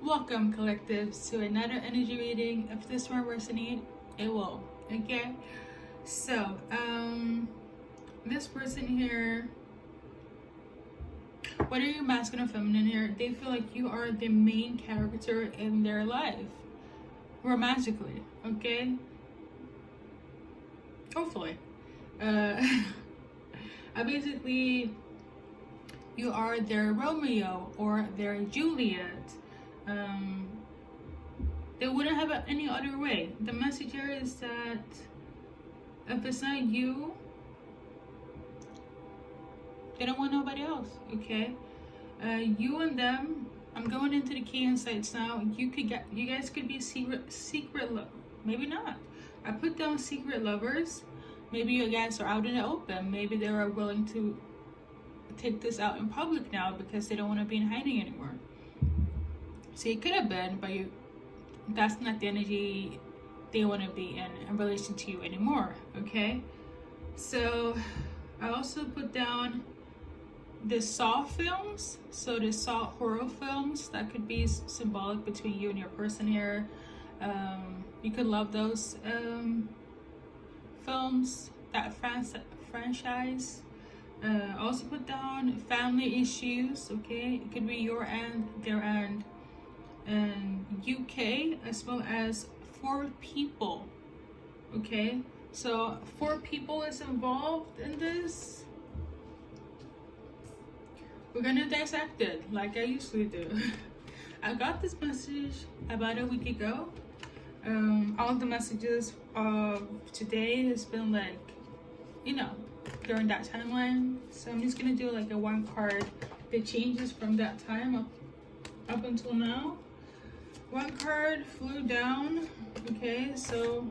Welcome, collectives, to another energy reading. If this one resonates, it will. Okay? So, this person here, whether you're masculine or feminine here, they feel like you are the main character in their life. Romantically, okay? Hopefully. Basically, you are their Romeo or their Juliet. They wouldn't have it any other way. The message here is that if it's not you, they don't want nobody else, okay? You and them, I'm going into the key insights now. You guys could be secret love, maybe not. I put down secret lovers. Maybe you guys are out in the open. Maybe they are willing to take this out in public now because they don't want to be in hiding anymore. See, it could have been, but that's not the energy they want to be in relation to you anymore, okay? So I also put down the Saw films. So the Saw horror films, that could be symbolic between you and your person here. You could love those films, that franchise. Also put down family issues, okay? It could be your end, their end. And UK, as well as 4 people, okay? So 4 people is involved in this. We're gonna dissect it like I usually do. I got this message about a week ago. All the messages of today has been like, during that timeline. So I'm just gonna do like a 1 card that changes from that time up until now. 1 card flew down, okay, so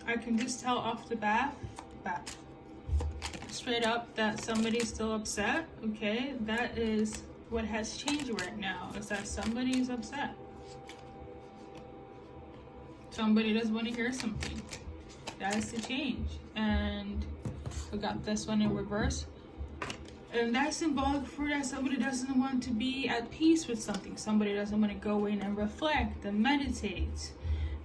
I can just tell off the bat, straight up, that somebody's still upset, okay? That is what has changed right now, is that somebody is upset. Somebody doesn't want to hear something. That is the change. And we got this one in reverse. And that's symbolic for that somebody doesn't want to be at peace with something. Somebody doesn't want to go in and reflect and meditate.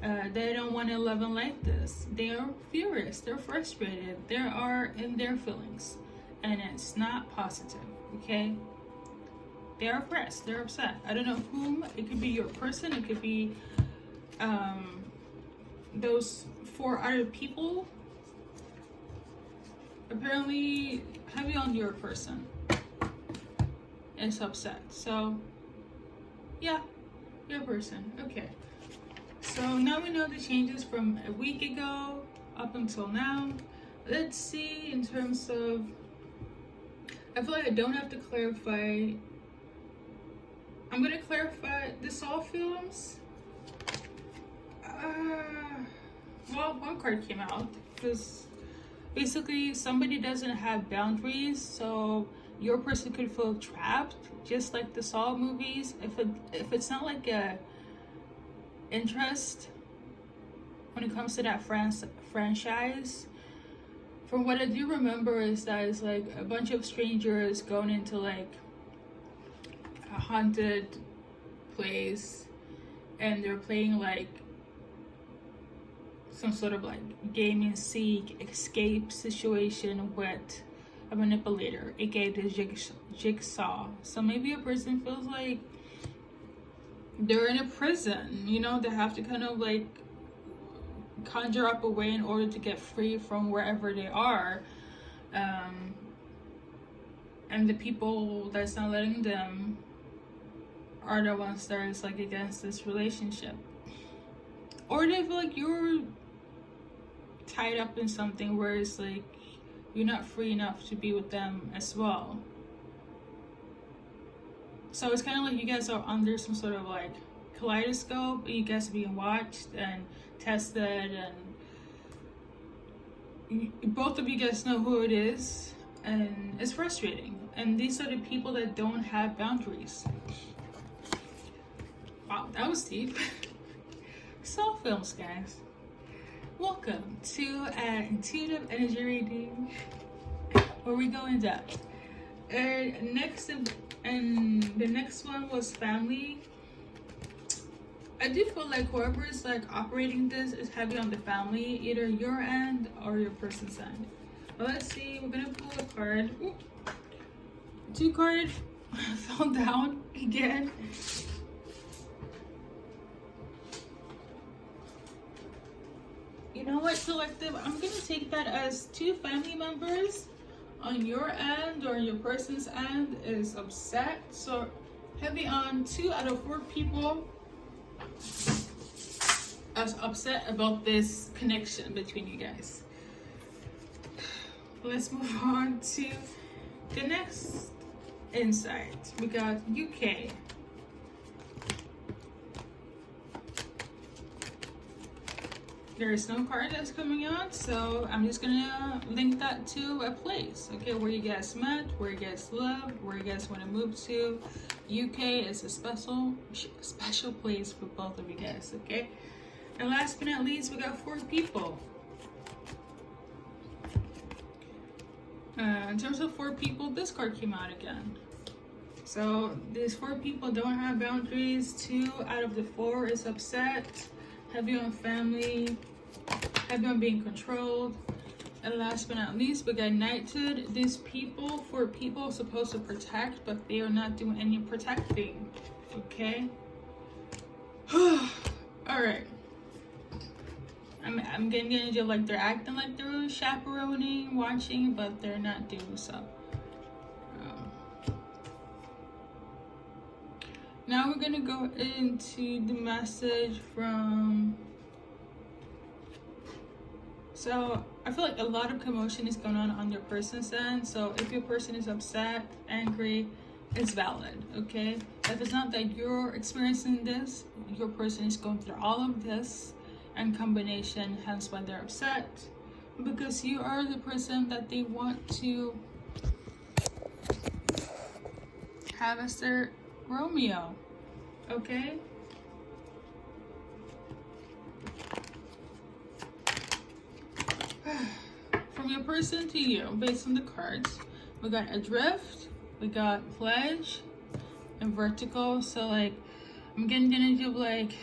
They don't want to live in like this. They are furious. They're frustrated. They are in their feelings. And it's not positive, okay? They are oppressed. They're upset. I don't know whom. It could be your person. It could be those 4 other people. Apparently, heavy on your person is upset. So, yeah, your person. Okay. So now we know the changes from a week ago up until now. Let's see in terms of, I feel like I don't have to clarify. I'm going to clarify the Saw films. Well, 1 card came out because basically somebody doesn't have boundaries, so your person could feel trapped, just like the Saw movies. If it's not like a interest when it comes to that franchise, from what I do remember is that it's like a bunch of strangers going into like a haunted place, and they're playing like some sort of like game and seek escape situation with a manipulator, aka the jigsaw. So maybe a person feels like they're in a prison, they have to kind of like conjure up a way in order to get free from wherever they are. And the people that's not letting them are the ones that is like against this relationship. Or they feel like you're tied up in something where it's like you're not free enough to be with them as well. So it's kind of like you guys are under some sort of like kaleidoscope. You guys are being watched and tested, and both of you guys know who it is, and it's frustrating. And these are the people that don't have boundaries. Wow, that was deep. Saw films, guys. Welcome to an intuitive energy reading where we go in depth. And the next one was family. I do feel like whoever is like operating this is heavy on the family, either your end or your person's end. But let's see, we're gonna pull a card. Ooh. 2 cards fell down again. You know what, collective? I'm gonna take that as 2 family members on your end or your person's end is upset. So heavy on 2 out of 4 people as upset about this connection between you guys. Let's move on to the next insight. We got UK. There is no card that's coming out, so I'm just gonna link that to a place, okay, where you guys met, where you guys lived, where you guys want to move to. UK is a special place for both of you guys, okay? And last but not least, we got 4 people. In terms of 4 people, this card came out again. So these 4 people don't have boundaries. 2 out of the 4 is upset, heavy on family, heavy on being controlled. And last but not least, we got Knighthood. These people, 4 people, are supposed to protect, but they are not doing any protecting, okay? All right. I'm getting the idea like they're acting like they're chaperoning, watching, but they're not doing so. Now we're gonna go into the message from. So I feel like a lot of commotion is going on your person's end. So if your person is upset, angry, it's valid, okay? If it's not that you're experiencing this, your person is going through all of this and combination, hence why they're upset, because you are the person that they want to have as their Romeo, okay? From your person to you, based on the cards, we got Adrift, we got Pledge, and Vertical. So like, I'm getting the energy of like,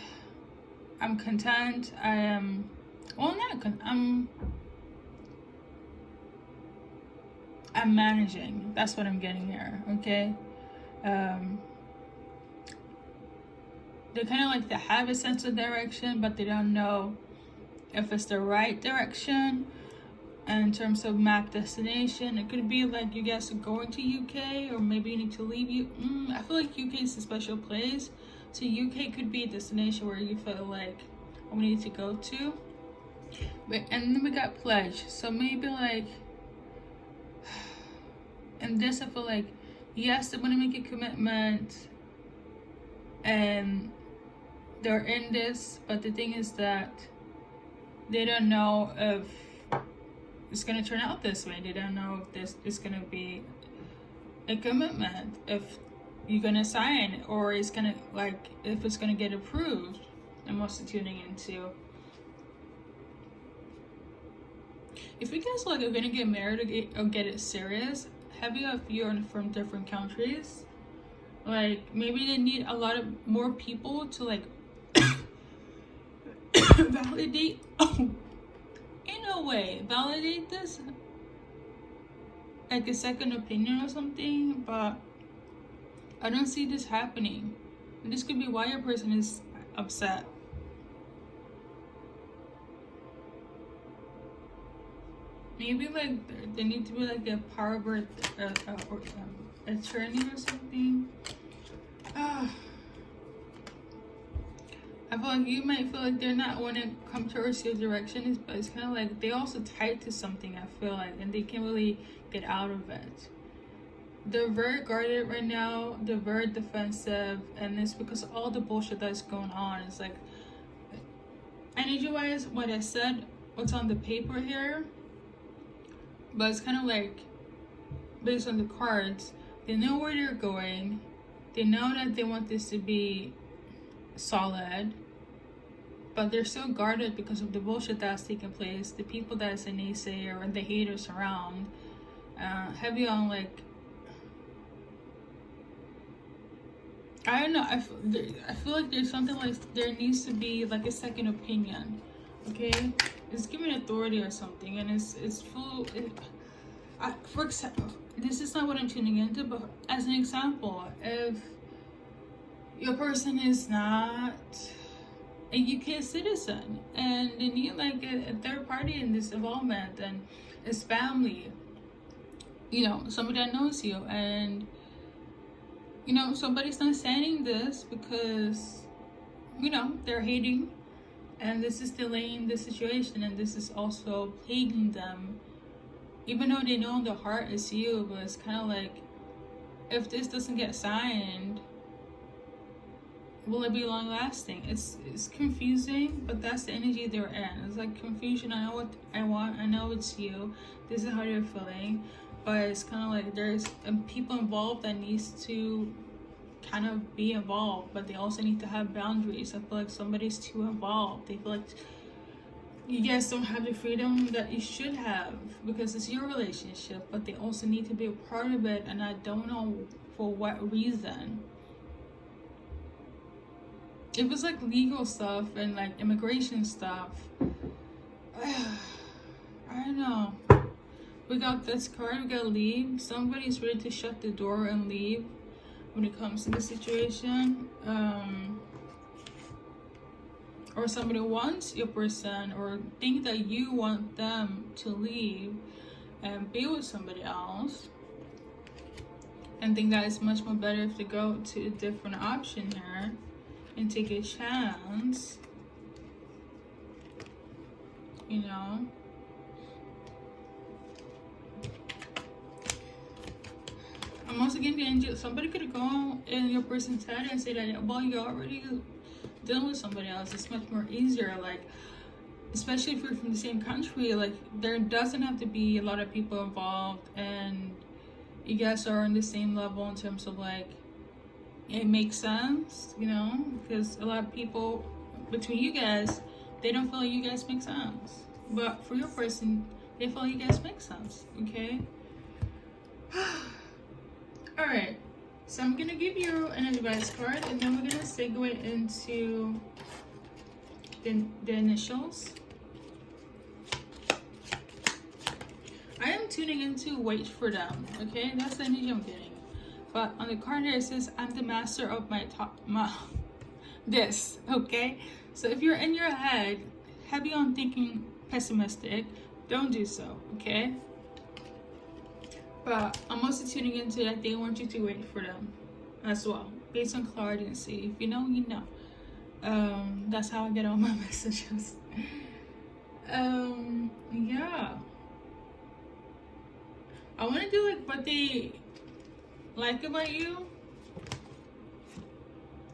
I'm content. I am, well, I'm managing. That's what I'm getting here. Okay. They kind of like they have a sense of direction, but they don't know if it's the right direction. And in terms of map destination, it could be like you guys are going to UK, or maybe you need to leave. I feel like UK is a special place. So UK could be a destination where you feel like we need to go to. But and then we got Pledge. So maybe like, and this I feel like, yes, they want to make a commitment and they're in this, but the thing is that they don't know if it's gonna turn out this way. They don't know if this is gonna be a commitment, if you're gonna sign, or it's gonna like if it's gonna get approved. I'm also tuning into if you guys like are gonna get married or get it serious. Heavy if you're from different countries, like maybe they need a lot of more people to like validate. In a way, validate this, like a second opinion or something, but I don't see this happening. And this could be why your person is upset. Maybe like they need to be like a power of attorney or something. I feel like you might feel like they're not want to come towards your direction, but it's kind of like they also tied to something, I feel like, and they can't really get out of it. They're very guarded right now, they're very defensive, and it's because of all the bullshit that's going on. It's like, energy-wise, what I said, what's on the paper here, but it's kind of like, based on the cards, they know where they're going, they know that they want this to be solid, but they're so guarded because of the bullshit that's taking place, the people that's a naysayer and the haters around. Heavy on like I don't know. I feel like there's something like there needs to be like a second opinion. Okay, it's giving authority or something, and it's full. For example, this is not what I'm tuning into, but as an example, if your person is not a UK citizen and they need like a third party in this involvement, and it's family, you know, somebody that knows you, and you know, somebody's not saying this because, you know, they're hating, and this is delaying the situation, and this is also plaguing them, even though they know the heart is you. But it's kind of like, if this doesn't get signed, will it be long lasting? It's confusing, but that's the energy they're in. It's like confusion. I know what I want. I know it's you. This is how you're feeling. But it's kind of like there's people involved that needs to kind of be involved, but they also need to have boundaries. I feel like somebody's too involved. They feel like you guys don't have the freedom that you should have because it's your relationship, but they also need to be a part of it, and I don't know for what reason. It was like legal stuff and like immigration stuff. I don't know. We got this card, we gotta leave. Somebody's ready to shut the door and leave when it comes to the situation. Or somebody wants your person or think that you want them to leave and be with somebody else. And think that it's much more better if they go to a different option here and take a chance. You know? I'm also getting the angel. Somebody could go in your person's head and say that, well, you're already dealing with somebody else. It's much more easier. Like, especially if you're from the same country, like, there doesn't have to be a lot of people involved, and you guys are on the same level in terms of like, it makes sense, you know, because a lot of people between you guys, they don't feel like you guys make sense. But for your person, they feel like you guys make sense, okay? Alright, so I'm going to give you an advice card, and then we're going to segue into the initials. I am tuning into wait for them, okay? That's the energy I'm getting. But on the card here, it says, I'm the master of this, okay? So if you're in your head, heavy on thinking pessimistic, don't do so, okay? But I'm also tuning into that they want you to wait for them as well, based on clarity. If you know, you know. That's how I get all my messages. Yeah. I want to do like what they like about you.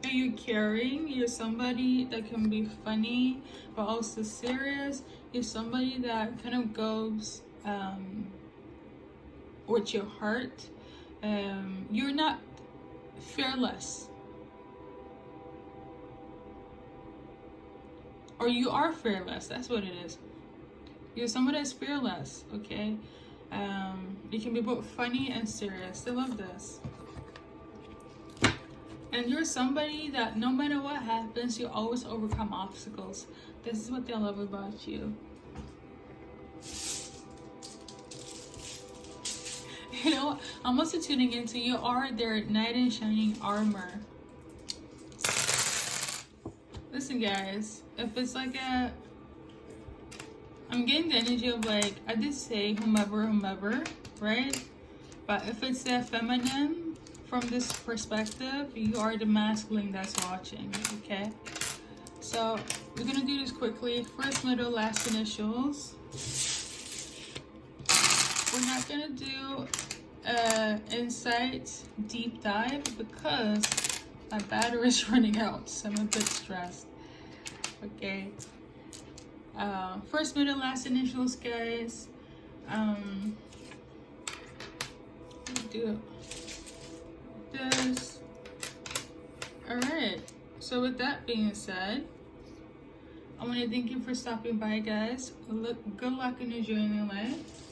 Are you caring? You're somebody that can be funny, but also serious. You're somebody that kind of goes with your heart. You're not fearless, or you are fearless. That's what it is. You're someone that's fearless, okay? You can be both funny and serious. I love this. And you're somebody that no matter what happens, you always overcome obstacles. This is what they love about you. You know, I'm also tuning into you are their knight in shining armor. Listen, guys, if it's like I'm getting the energy of like, I did say whomever, right? But if it's the feminine, from this perspective, you are the masculine that's watching, okay? So we're gonna do this quickly. First, middle, last initials. We're not gonna do insight deep dive because my battery is running out, so I'm a bit stressed. Okay. First, middle, last initials, guys. Do this. Alright, so with that being said, I want to thank you for stopping by, guys. Good luck in your journey in life.